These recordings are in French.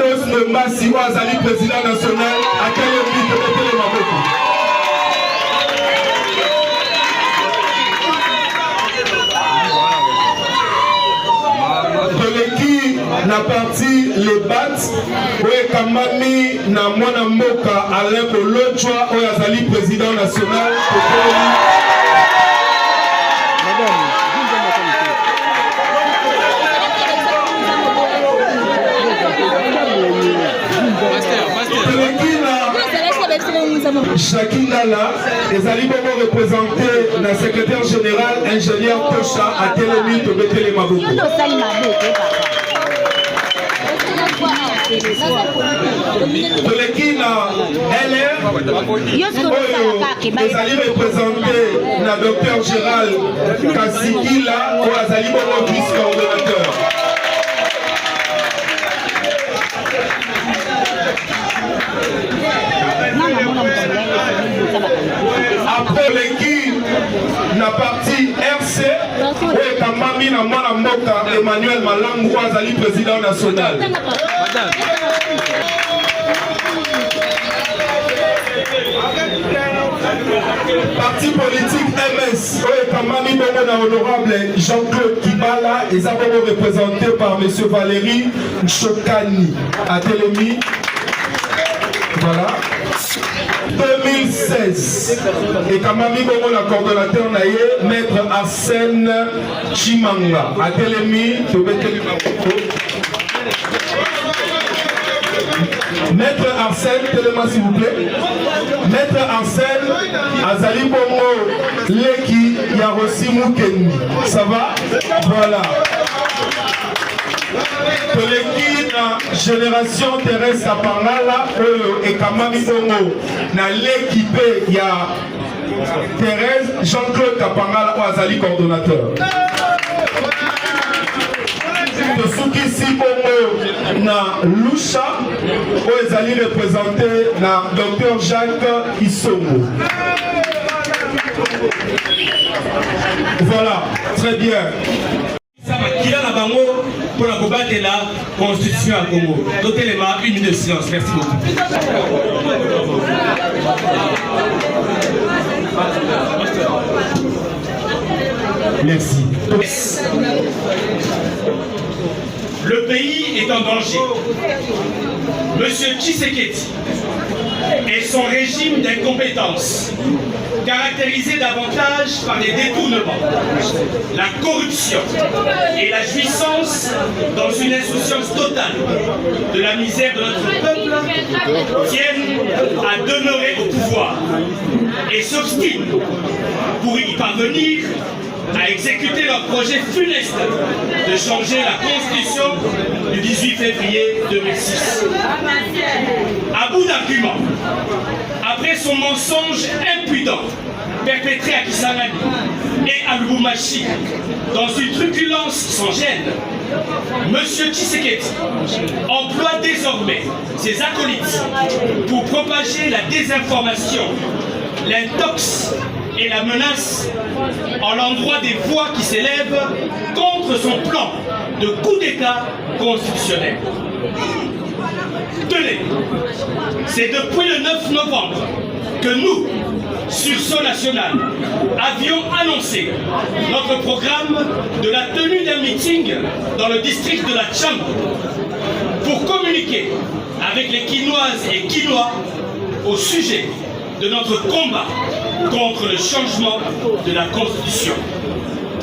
Ados Mbasi Ouazali, président national, accueille le but de les Maboko. Toleki na parti le bat, oye kamami na mwana mboka Alain Kolochwa, oye azali président national. Jacqueline Lala, les alibomos représentés le secrétaire général, ingénieur Tosha, à Télémi, Tobetele Maboko. Toleki na LR, les alibomos représentés le docteur Gérald Kassikila, ou les alibomos vice-coordonnateur. Après l'équipe, la partie RC, et Kamami na mwana mboka Emmanuel Malangu azali président national. Parti politique MS, et Kamami bongo na honorable Jean-Claude Kibala, et ça représenté par M. Valérie Chokani à Télémi. Voilà. 2016 et Kamami Bongo la coordonnateur naïe maître Arsène Chimanga à Télémi maître Arsène Téléma s'il vous plaît. Maître Arsène Azali Bongo Leki Yarosimu Kenny, ça va? Voilà. Toleki na génération terrestre à Pangala et Kamami Bongo na l'équipe ya Thérèse Jean-Claude Kapangala ou Azali coordonnateur. Tosuki si Bongo na Lusha ou Azali représenté na Dr Jacques Isongo. Voilà, très bien. Kila na bango pour la combattre la constitution à Congo. Notez-les-moi, 1 minute de silence. Merci beaucoup. Merci. Le pays est en danger. Monsieur Tshisekedi et son régime d'incompétence, caractérisé davantage par les détournements, la corruption et la jouissance dans une insouciance totale de la misère de notre peuple, tiennent à demeurer au pouvoir et s'obstinent pour y parvenir à exécuter leur projet funeste de changer la constitution du 18 février 2006. À bout d'arguments, après son mensonge impudent perpétré à Kisangani et à Lubumbashi dans une truculence sans gêne, M. Tshisekedi emploie désormais ses acolytes pour propager la désinformation, l'intox et la menace en l'endroit des voix qui s'élèvent contre son plan de coup d'État constitutionnel. Tenez, c'est depuis le 9 novembre que nous, Sursaut National, avions annoncé notre programme de la tenue d'un meeting dans le district de la Tchamba pour communiquer avec les Kinoises et Kinois au sujet de notre combat contre le changement de la Constitution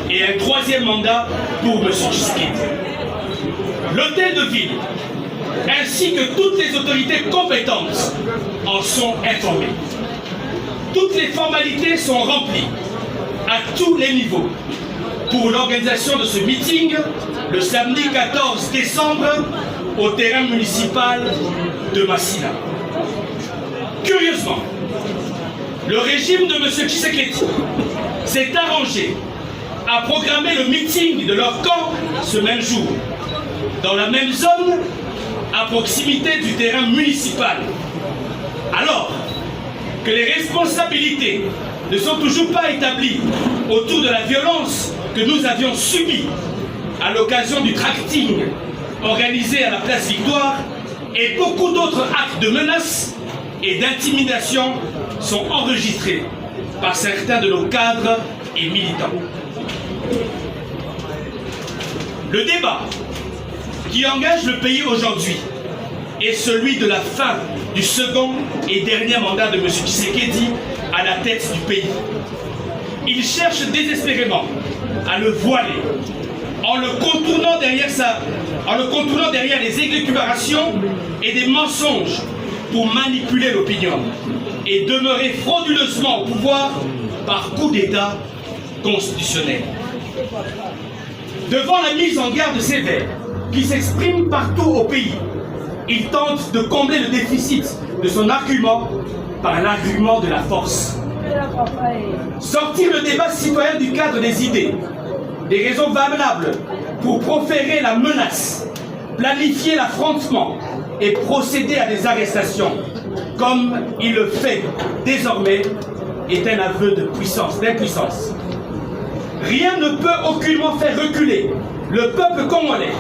et un troisième mandat pour M. Tshisekedi. L'hôtel de ville ainsi que toutes les autorités compétentes en sont informées. Toutes les formalités sont remplies à tous les niveaux pour l'organisation de ce meeting le samedi 14 décembre au terrain municipal de Massina. Curieusement, le régime de M. Tshisekedi s'est arrangé à programmer le meeting de leur camp ce même jour, dans la même zone, à proximité du terrain municipal, alors que les responsabilités ne sont toujours pas établies autour de la violence que nous avions subie à l'occasion du tracting organisé à la place Victoire et beaucoup d'autres actes de menaces et d'intimidation sont enregistrés par certains de nos cadres et militants. Le débat qui engage le pays aujourd'hui est celui de la fin du second et dernier mandat de M. Tshisekedi à la tête du pays. Il cherche désespérément à le voiler en le contournant derrière les élucubrations et des mensonges pour manipuler l'opinion et demeurer frauduleusement au pouvoir par coup d'État constitutionnel. Devant la mise en garde sévère qui s'exprime partout au pays, il tente de combler le déficit de son argument par l'argument de la force. Sortir le débat citoyen du cadre des idées, des raisons valables pour proférer la menace, planifier l'affrontement et procéder à des arrestations, comme il le fait désormais, est un aveu d'impuissance. Rien ne peut aucunement faire reculer le peuple congolais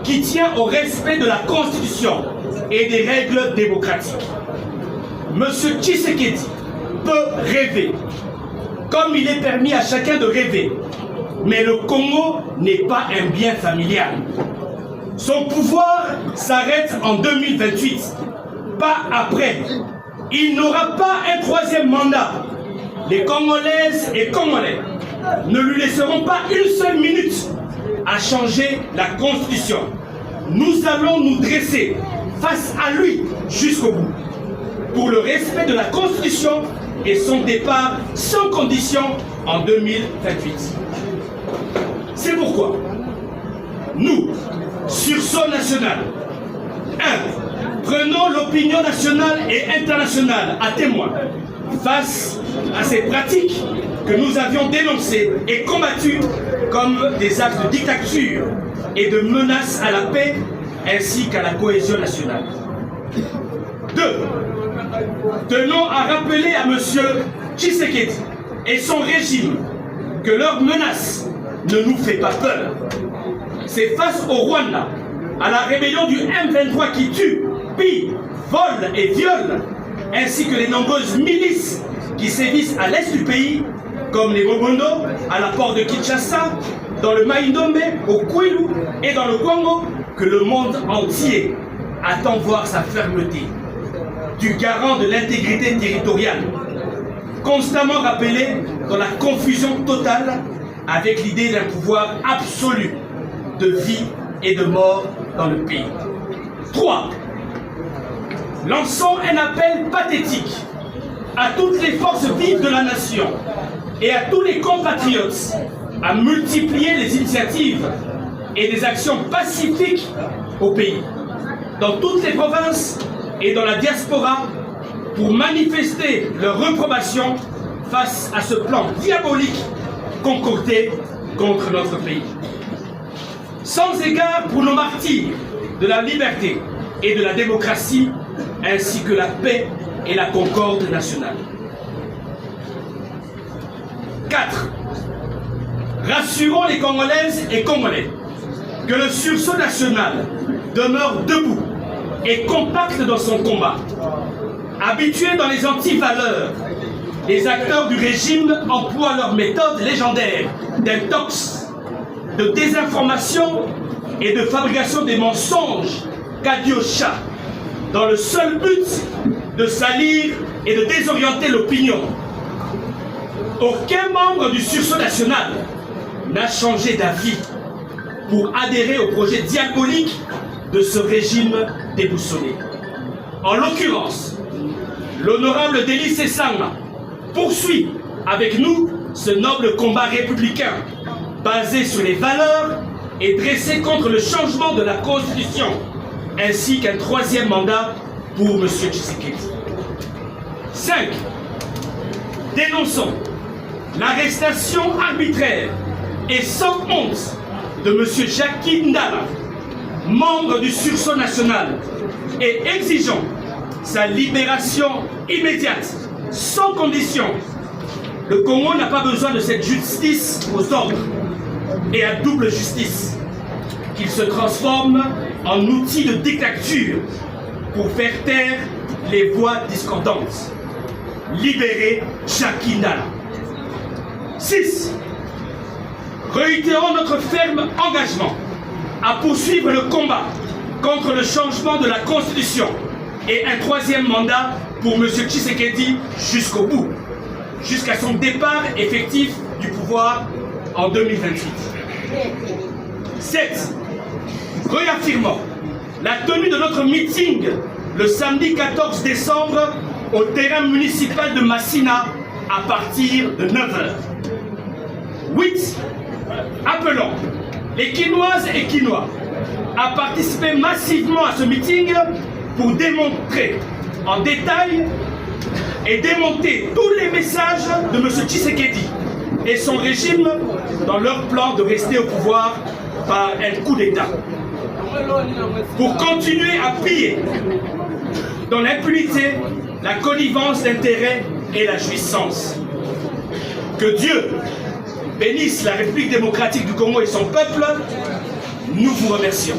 qui tient au respect de la Constitution et des règles démocratiques. Monsieur Tshisekedi peut rêver, comme il est permis à chacun de rêver, mais le Congo n'est pas un bien familial. Son pouvoir s'arrête en 2028, pas après. Il n'aura pas un troisième mandat. Les Congolaises et Congolais ne lui laisseront pas une seule minute à changer la Constitution. Nous allons nous dresser face à lui jusqu'au bout, pour le respect de la Constitution et son départ sans condition en 2028. C'est pourquoi nous, sursaut national, 1. Prenons l'opinion nationale et internationale à témoin face à ces pratiques que nous avions dénoncées et combattues comme des actes de dictature et de menaces à la paix ainsi qu'à la cohésion nationale. 2. Tenons à rappeler à M. Tshisekedi et son régime que leur menace ne nous fait pas peur. C'est face au Rwanda, à la rébellion du M23 qui tue, pille, vole et viole, ainsi que les nombreuses milices qui sévissent à l'est du pays, comme les Mobondo, à la porte de Kinshasa, dans le Maïndombe, au Kwilu et dans le Congo, que le monde entier attend voir sa fermeté, du garant de l'intégrité territoriale, constamment rappelé dans la confusion totale avec l'idée d'un pouvoir absolu de vie et de mort dans le pays. 3. Lançons un appel pathétique à toutes les forces vives de la nation et à tous les compatriotes à multiplier les initiatives et des actions pacifiques au pays, dans toutes les provinces et dans la diaspora, pour manifester leur réprobation face à ce plan diabolique concocté contre notre pays. Sans égard pour nos martyrs de la liberté et de la démocratie, ainsi que la paix et la concorde nationale. 4. Rassurons les Congolaises et Congolais que le sursaut national demeure debout et compact dans son combat. Habitués dans les antivaleurs, les acteurs du régime emploient leurs méthodes légendaires d'intox, de désinformation et de fabrication des mensonges Kadiocha, dans le seul but de salir et de désorienter l'opinion. Aucun membre du sursaut national n'a changé d'avis pour adhérer au projet diabolique de ce régime déboussolé. En l'occurrence, l'honorable Denis Sessanga poursuit avec nous ce noble combat républicain basé sur les valeurs et dressé contre le changement de la Constitution, ainsi qu'un troisième mandat pour M. Tshisekedi. 5. Dénonçons l'arrestation arbitraire et sans honte de M. Jackie Ndala, membre du sursaut national, et exigeons sa libération immédiate, sans condition. Le Congo n'a pas besoin de cette justice aux ordres et à double justice, qu'il se transforme en outil de dictature pour faire taire les voix discordantes. Libérer Jackie Ndala. 6. Réitérons notre ferme engagement à poursuivre le combat contre le changement de la Constitution et un 3e mandat pour M. Tshisekedi jusqu'au bout, jusqu'à son départ effectif du pouvoir en 2028. 7. Réaffirmons la tenue de notre meeting le samedi 14 décembre au terrain municipal de Massina à partir de 9h. 8. Appelons les Quinoises et Quinois à participer massivement à ce meeting pour démontrer en détail et démonter tous les messages de M. Tshisekedi et son régime dans leur plan de rester au pouvoir par un coup d'État. Pour continuer à piller dans l'impunité, la connivence d'intérêts et la jouissance. Que Dieu bénisse la République démocratique du Congo et son peuple. Nous vous remercions.